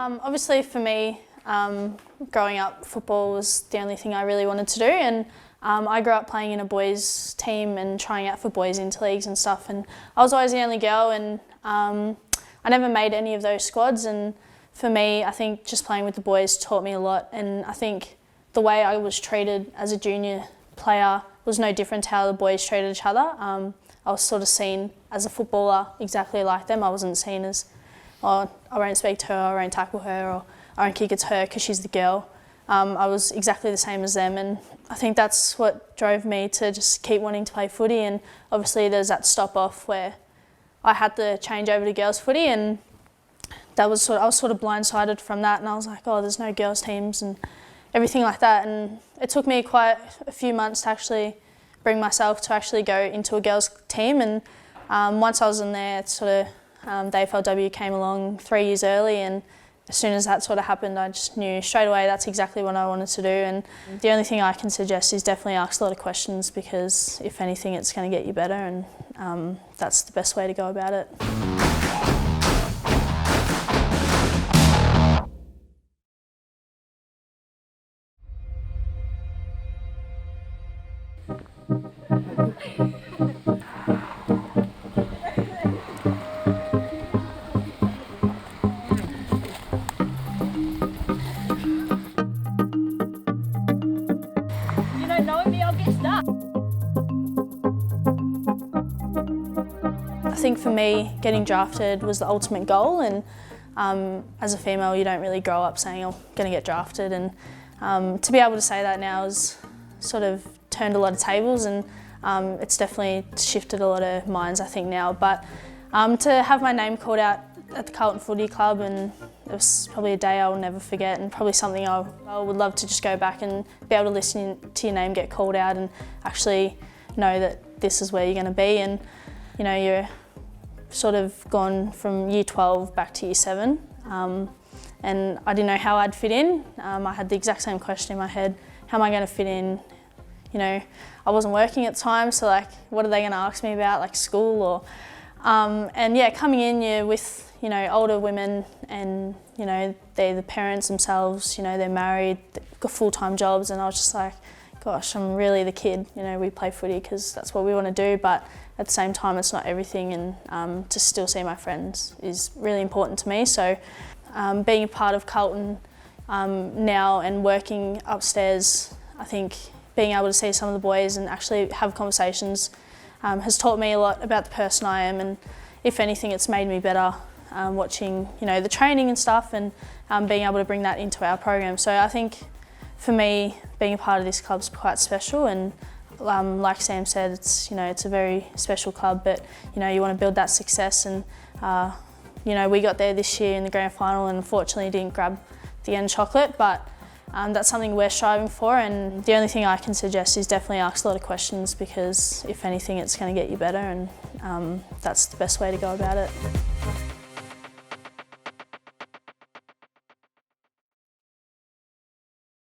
Obviously for me, growing up, football was the only thing I really wanted to do, and I grew up playing in a boys team and trying out for boys interleagues and stuff, and I was always the only girl, and I never made any of those squads. And for me, I think just playing with the boys taught me a lot, and I think the way I was treated as a junior player was no different to how the boys treated each other. I was sort of seen as a footballer exactly like them. I wasn't seen as, oh, I won't speak to her, I won't tackle her, or I won't kick it to her because she's the girl. I was exactly the same as them, and I think that's what drove me to just keep wanting to play footy. And obviously there's that stop off where I had to change over to girls footy, and I was sort of blindsided from that, and I was like, oh, there's no girls teams and everything like that. And it took me quite a few months to actually bring myself to actually go into a girls team. And once I was in there, it's sort of the AFLW came along 3 years early, and as soon as that sort of happened, I just knew straight away that's exactly what I wanted to do. And the only thing I can suggest is definitely ask a lot of questions, because if anything, it's going to get you better, and that's the best way to go about it. I think for me, getting drafted was the ultimate goal, and as a female you don't really grow up saying, oh, I'm going to get drafted, and to be able to say that now has sort of turned a lot of tables, and it's definitely shifted a lot of minds, I think, now. But to have my name called out at the Carlton Footy Club, and it was probably a day I will never forget, and probably something I would love to just go back and be able to listen to your name get called out and actually know that this is where you're going to be. And you know, you're sort of gone from year 12 back to year 7, and I didn't know how I'd fit in. I had the exact same question in my head: how am I going to fit in? You know, I wasn't working at the time, so like, what are they going to ask me about, like school or? And yeah, coming in, you're with, you know, older women, and you know, they're the parents themselves. You know, they're married, they've got full-time jobs, and I was just like, gosh, I'm really the kid. You know, we play footy because that's what we want to do, but at the same time, it's not everything, and to still see my friends is really important to me. So being a part of Carlton now and working upstairs, I think being able to see some of the boys and actually have conversations has taught me a lot about the person I am, and if anything, it's made me better watching, you know, the training and stuff, and being able to bring that into our program. So I think for me, being a part of this club is quite special, and like Sam said, it's, you know, it's a very special club, but you know, you want to build that success, and you know, we got there this year in the grand final and unfortunately didn't grab the end chocolate, but that's something we're striving for, and the only thing I can suggest is definitely ask a lot of questions, because if anything, it's going to get you better, and that's the best way to go about it.